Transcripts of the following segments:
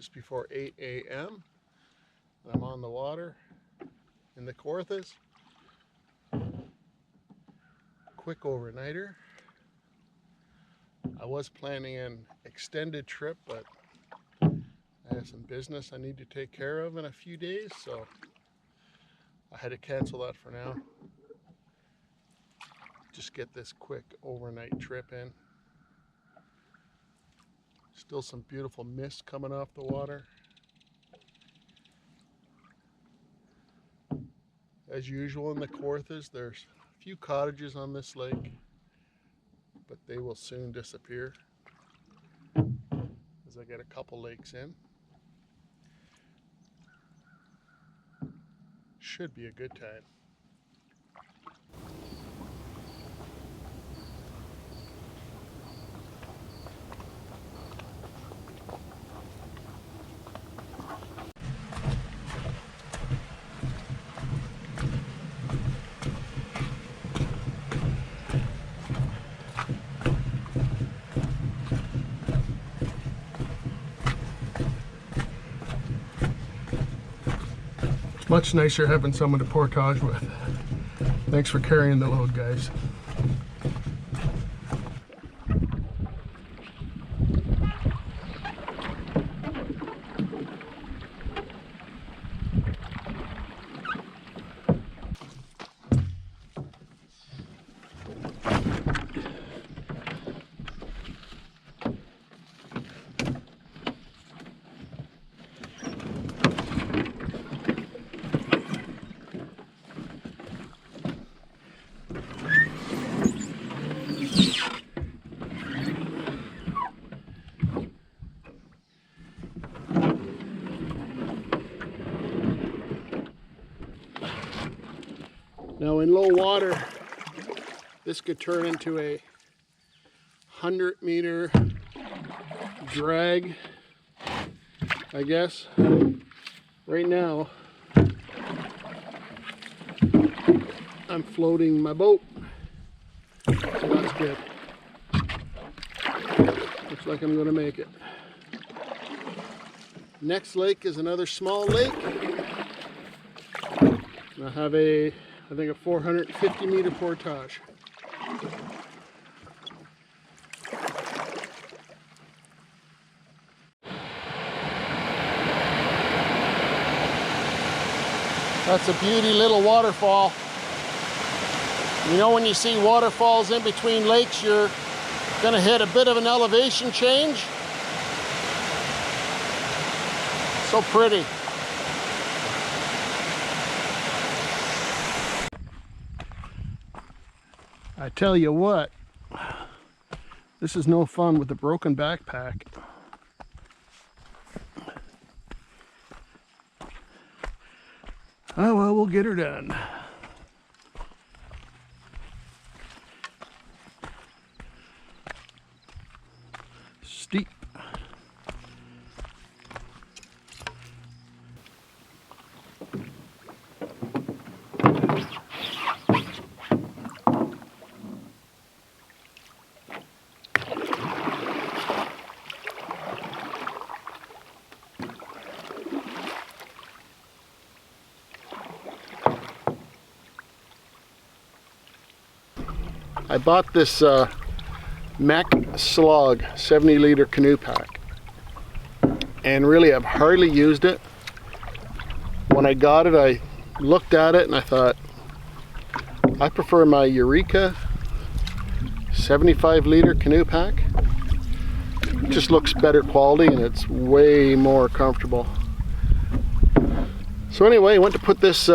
just before 8 a.m. I'm on the water in the Kawarthas. Quick overnighter. I was planning an extended trip, but I have some business I need to take care of in a few days, so I had to cancel that for now. Just get this quick overnight trip in. Still some beautiful mist coming off the water. As usual in the Kawarthas, there's a few cottages on this lake, but they will soon disappear as I get a couple lakes in. Should be a good time. Much nicer having someone to portage with. Thanks for carrying the load, guys. Now in low water, this could turn into a 100-meter drag, I guess. Right now, I'm floating my boat, so that's good. Looks like I'm going to make it. Next lake is another small lake. I have I think a 450-meter portage. That's a beauty little waterfall. You know, when you see waterfalls in between lakes, you're gonna hit a bit of an elevation change. So pretty. I tell you what, this is no fun with a broken backpack. Oh well, we'll get her done. Steep. I bought this Mech Slog 70-liter canoe pack, and really I've hardly used it. When I got it, I looked at it and I thought, I prefer my Eureka 75-liter canoe pack. It just looks better quality and it's way more comfortable. So anyway, I went to put this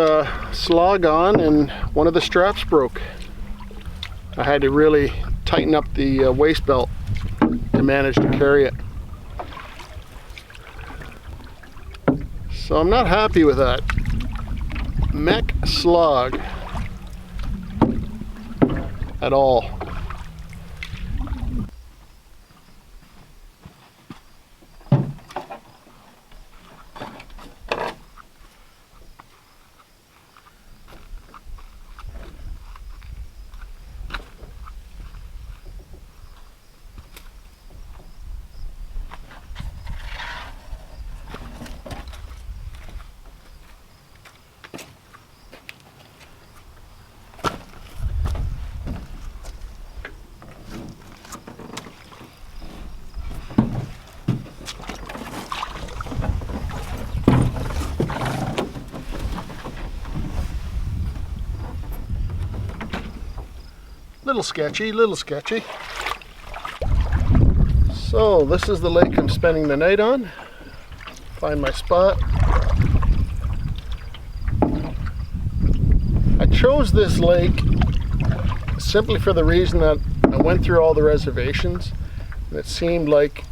slog on and one of the straps broke. I had to really tighten up the waist belt to manage to carry it. So I'm not happy with that Mech Slog at all. Little sketchy, little sketchy. So this is the lake I'm spending the night on. Find my spot. I chose this lake simply for the reason that I went through all the reservations and it seemed like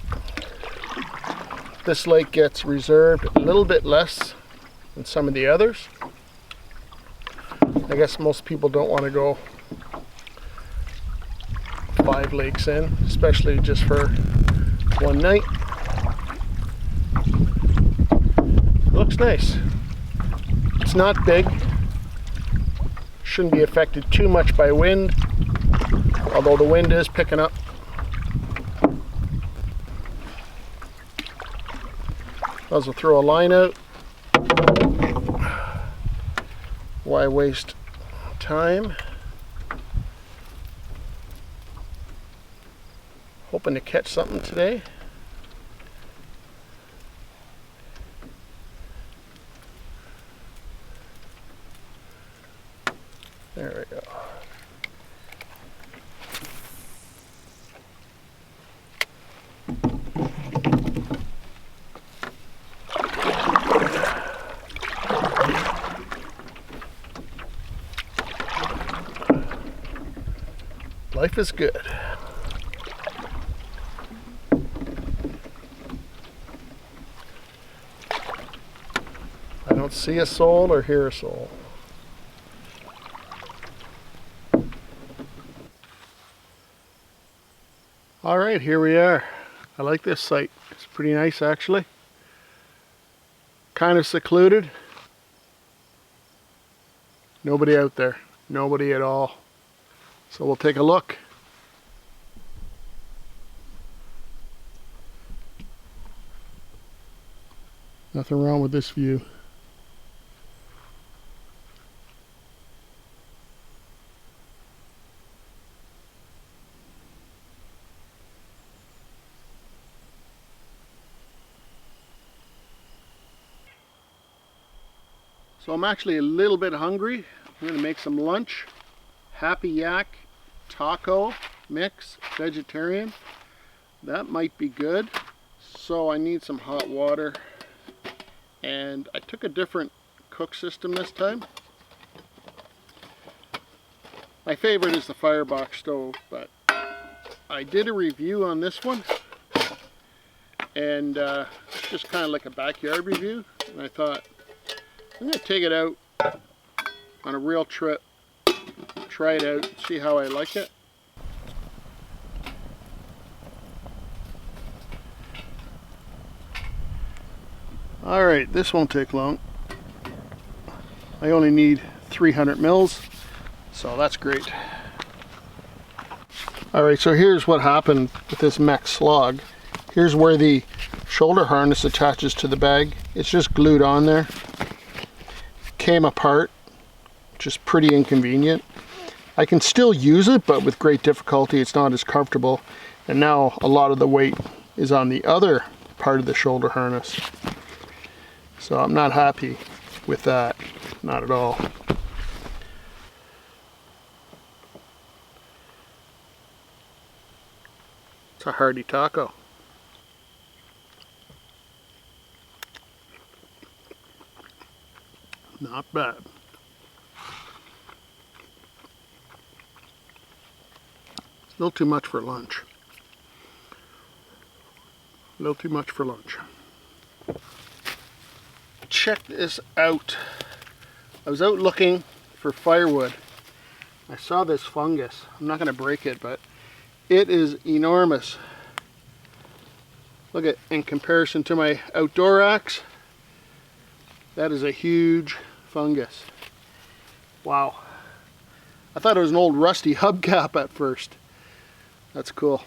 this lake gets reserved a little bit less than some of the others. I guess most people don't want to go 5 lakes in, especially just for one night. Looks nice. It's not big. Shouldn't be affected too much by wind, although the wind is picking up. I'll also throw a line out. Why waste time? Hoping to catch something today. There we go. Life is good. I don't see a soul or hear a soul. All right, here we are. I like this site. It's pretty nice actually. Kind of secluded. Nobody out there. Nobody at all. So we'll take a look. Nothing wrong with this view. So I'm actually a little bit hungry. I'm going to make some lunch. Happy Yak taco mix, vegetarian. That might be good. So I need some hot water. And I took a different cook system this time. My favorite is the firebox stove, but I did a review on this one. And it's just kind of like a backyard review. And I thought, I'm going to take it out on a real trip, try it out, see how I like it. Alright, this won't take long. I only need 300 mils, so that's great. Alright, so here's what happened with this mech slog. Here's where the shoulder harness attaches to the bag. It's just glued on there. Came apart, which is pretty inconvenient. I can still use it, but with great difficulty. It's not as comfortable. And now a lot of the weight is on the other part of the shoulder harness. So I'm not happy with that, not at all. It's a hearty taco. Not bad. It's a little too much for lunch. A little too much for lunch. Check this out. I was out looking for firewood. I saw this fungus. I'm not going to break it, but it is enormous. Look at, in comparison to my ANORAKS, that is a huge fungus. Wow. I thought it was an old rusty hubcap at first. That's cool.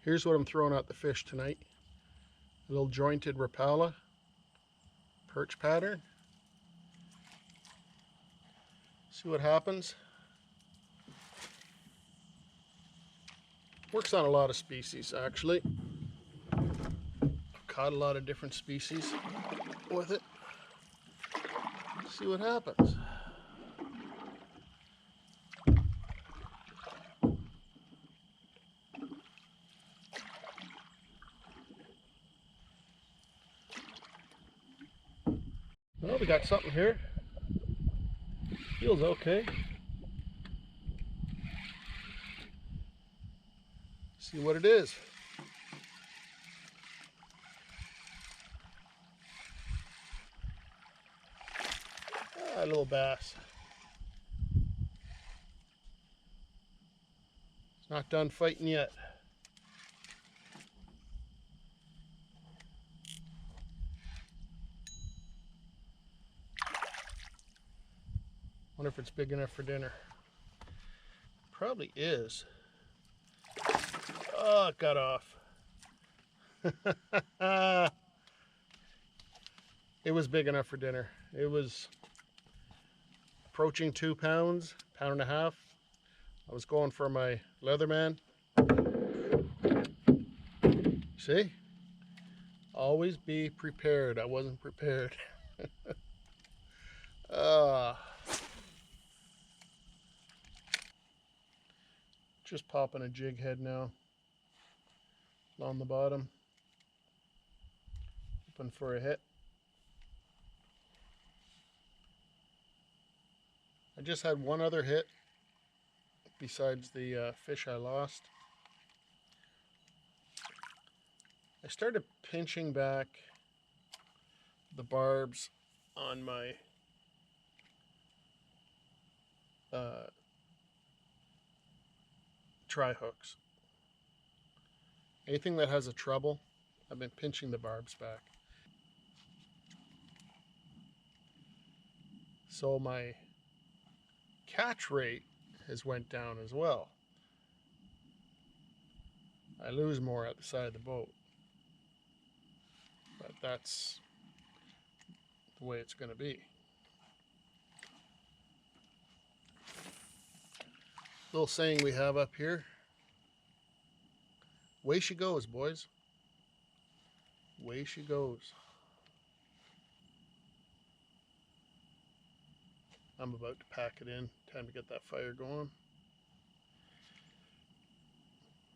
Here's what I'm throwing out the fish tonight. A little jointed Rapala perch pattern. See what happens. Works on a lot of species actually. I've caught a lot of different species with it. See what happens. Well, we got something here. Feels okay. See what it is. A little bass. It's not done fighting yet. Wonder if it's big enough for dinner. Probably is. Oh, it got off. It was big enough for dinner. It was approaching 2 pounds, pound and a half. I was going for my Leatherman. See? Always be prepared. I wasn't prepared. Just popping a jig head now on the bottom. Hoping for a hit. I just had one other hit besides the fish I lost. I started pinching back the barbs on my tri hooks. Anything that has a treble, I've been pinching the barbs back. So my catch rate has went down as well. I lose more at the side of the boat. But that's the way it's going to be. Little saying we have up here. Way she goes, boys. Way she goes. I'm about to pack it in. Time to get that fire going.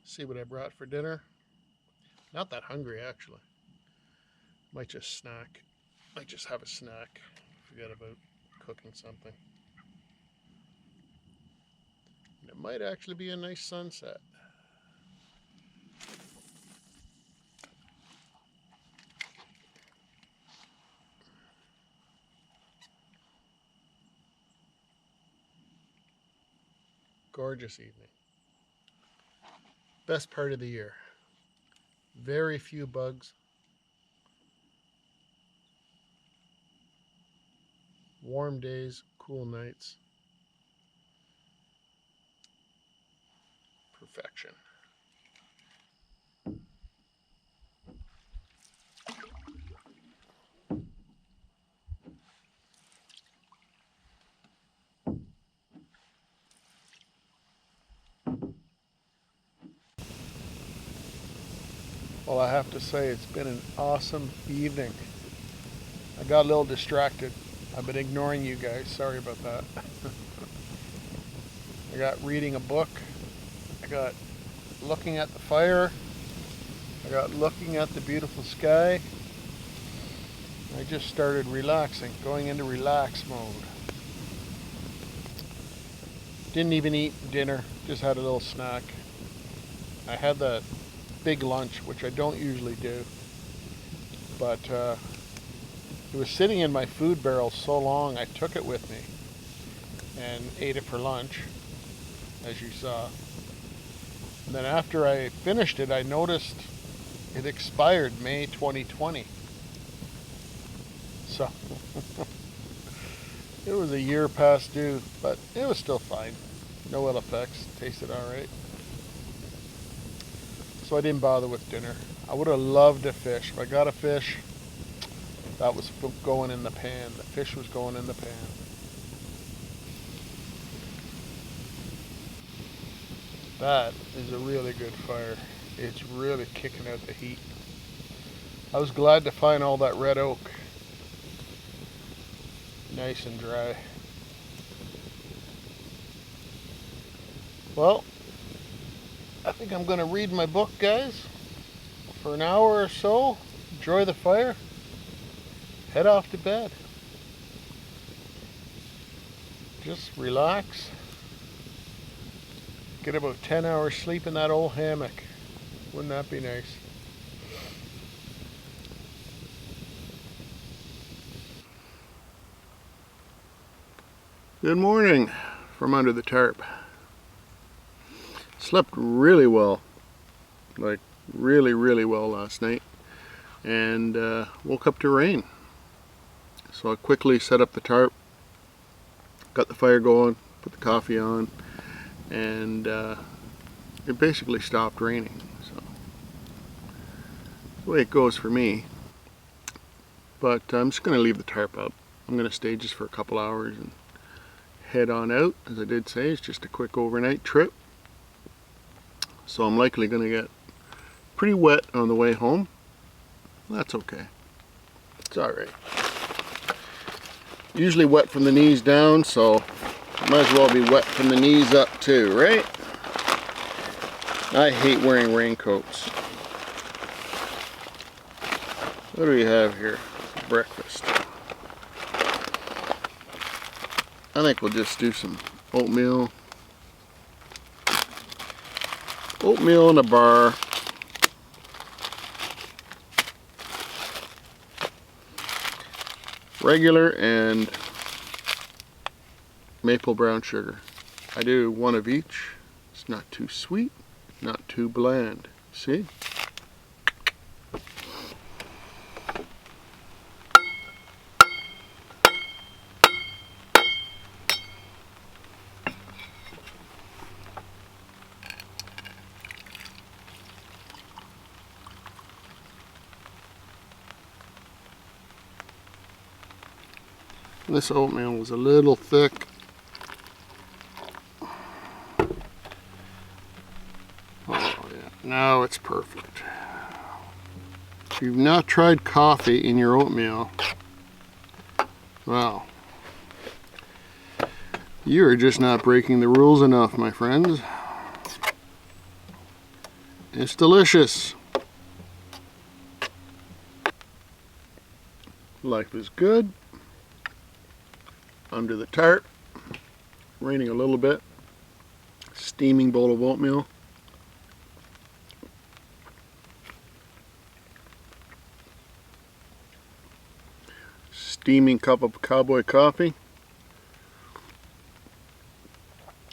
See what I brought for dinner. Not that hungry, actually. Might just snack. Might just have a snack. Forget about cooking something. And it might actually be a nice sunset. Gorgeous evening. Best part of the year. Very few bugs. Warm days, cool nights. Perfection. Well, I have to say it's been an awesome evening. I got a little distracted. I've been ignoring you guys. Sorry about that. I got reading a book. I got looking at the fire. I got looking at the beautiful sky. I just started relaxing, going into relax mode. Didn't even eat dinner, just had a little snack. I had that big lunch, which I don't usually do, but it was sitting in my food barrel so long I took it with me and ate it for lunch, as you saw. And then after I finished it, I noticed it expired May 2020. So it was a year past due, but it was still fine. No ill effects, tasted all right. So I didn't bother with dinner. I would have loved to fish. If I got a fish, that was going in the pan. The fish was going in the pan. That is a really good fire. It's really kicking out the heat. I was glad to find all that red oak nice and dry. Well, I think I'm going to read my book, guys, for an hour or so. Enjoy the fire. Head off to bed. Just relax. Get about 10 hours sleep in that old hammock. Wouldn't that be nice? Good morning from under the tarp. Slept really well, like really well last night, and woke up to rain. So I quickly set up the tarp, got the fire going, put the coffee on, and it basically stopped raining. So the way it goes for me. But I'm just going to leave the tarp up. I'm going to stay just for a couple hours and head on out. As I did say, it's just a quick overnight trip. So I'm likely going to get pretty wet on the way home. That's okay. It's alright. Usually wet from the knees down, so might as well be wet from the knees up too, right? I hate wearing raincoats. What do we have here for breakfast? I think we'll just do some oatmeal. Oatmeal in a bar. Regular and maple brown sugar. I do one of each. It's not too sweet, not too bland. See? This oatmeal was a little thick. Oh yeah, now it's perfect. If you've not tried coffee in your oatmeal, well, you are just not breaking the rules enough, my friends. It's delicious. Life is good. Under the tarp, raining a little bit, steaming bowl of oatmeal. Steaming cup of cowboy coffee.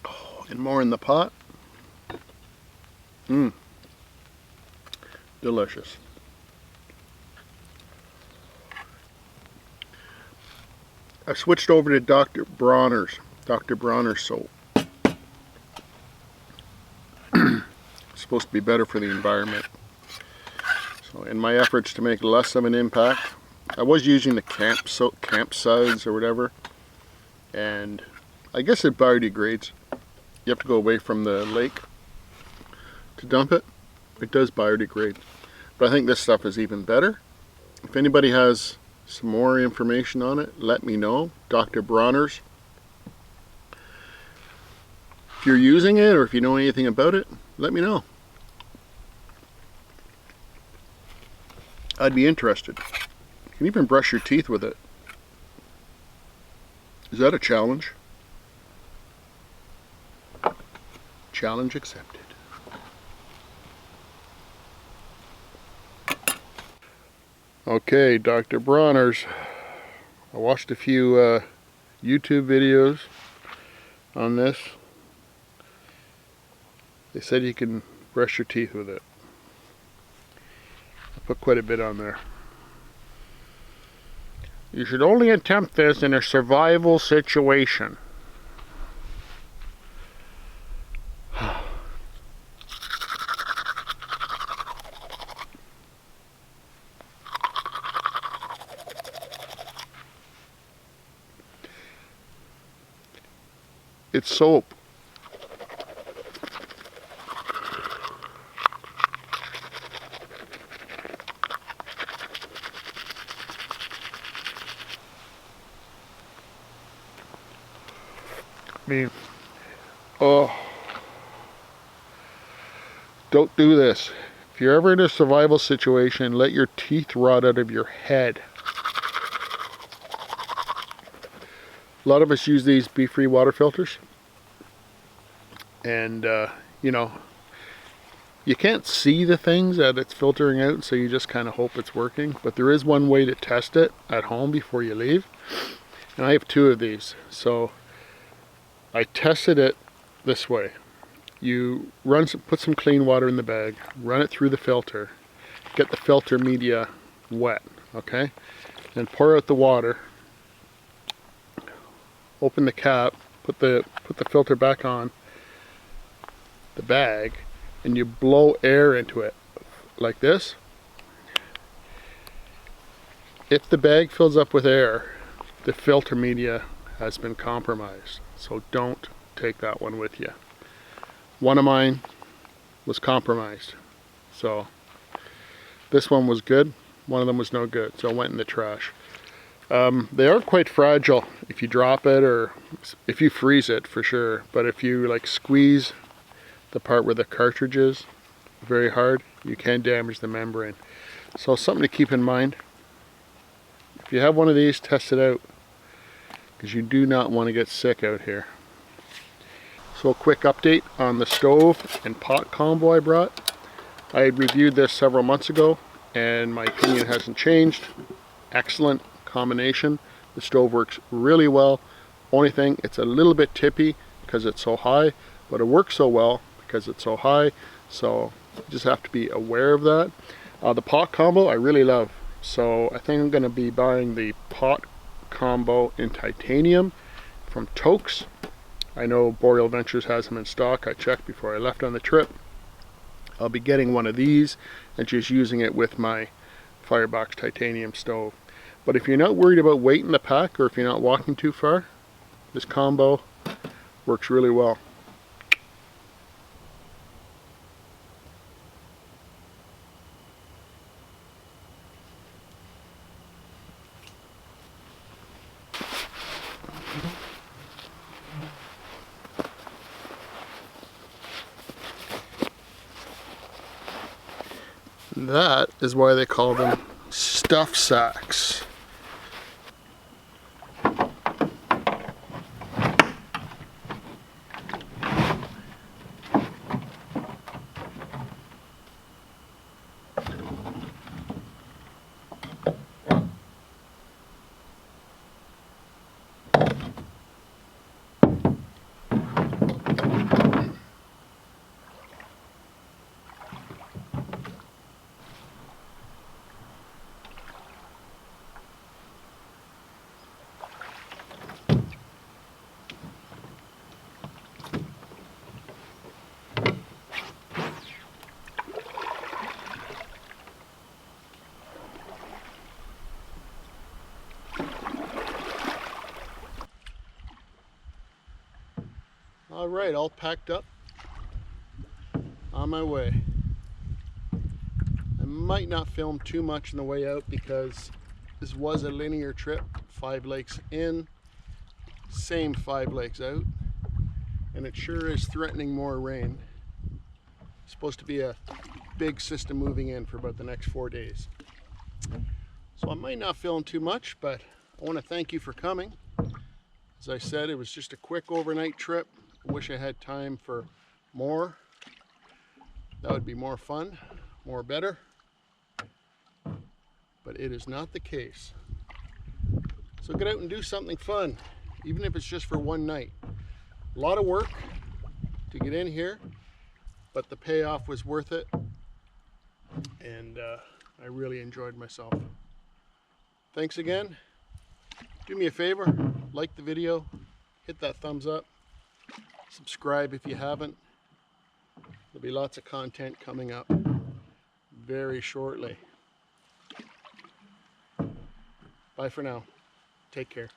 Oh, and more in the pot. Delicious. I switched over to Dr. Bronner's soap. It's supposed to be better for the environment. So in my efforts to make less of an impact, I was using the camp suds or whatever, and I guess it biodegrades. You have to go away from the lake to dump it. It does biodegrade. But I think this stuff is even better. If anybody has some more information on it, let me know. Dr. Bronner's. If you're using it or if you know anything about it, let me know. I'd be interested. You can even brush your teeth with it. Is that a challenge? Challenge accepted. Okay, Dr. Bronner's. I watched a few YouTube videos on this. They said you can brush your teeth with it. I put quite a bit on there. You should only attempt this in a survival situation. it's soap. I mean, oh, don't do this. If you're ever in a survival situation, let your teeth rot out of your head. A lot of us use these Be-Free water filters, and you know, you can't see the things that it's filtering out, so you just kind of hope it's working. But there is one way to test it at home before you leave, and I have 2 of these. So I tested it this way. You put some clean water in the bag, run it through the filter, get the filter media wet, okay? Then pour out the water, open the cap, put the filter back on the bag, and you blow air into it like this. If the bag fills up with air, the filter media has been compromised. So don't take that one with you. One of mine was compromised. So this one was good, one of them was no good, so it went in the trash. They are quite fragile if you drop it or if you freeze it, for sure. But if you like squeeze the part where the cartridge is very hard, you can damage the membrane. So something to keep in mind. If you have one of these, test it out, because you do not want to get sick out here. So a quick update on the stove and pot combo I brought. I had reviewed this several months ago and my opinion hasn't changed. Excellent combination. The stove works really well. Only thing, it's a little bit tippy because it's so high, but it works so well because it's so high, so you just have to be aware of that. The pot combo I really love, so I think I'm going to be buying the pot combo in titanium from Tokes. I know Boreal Ventures has them in stock. I checked before I left on the trip. I'll be getting one of these and just using it with my Firebox titanium stove. But if you're not worried about weight in the pack, or if you're not walking too far, this combo works really well. That is why they call them stuff sacks. All right, all packed up, on my way. I might not film too much on the way out because this was a linear trip, 5 lakes in, same 5 lakes out, and it sure is threatening more rain. It's supposed to be a big system moving in for about the next 4 days. So I might not film too much, but I want to thank you for coming. As I said, it was just a quick overnight trip. I wish I had time for more. That would be more fun, more better. But it is not the case. So get out and do something fun, even if it's just for one night. A lot of work to get in here, but the payoff was worth it. And I really enjoyed myself. Thanks again. Do me a favor, like the video, hit that thumbs up. Subscribe if you haven't. There'll be lots of content coming up very shortly. Bye for now. Take care.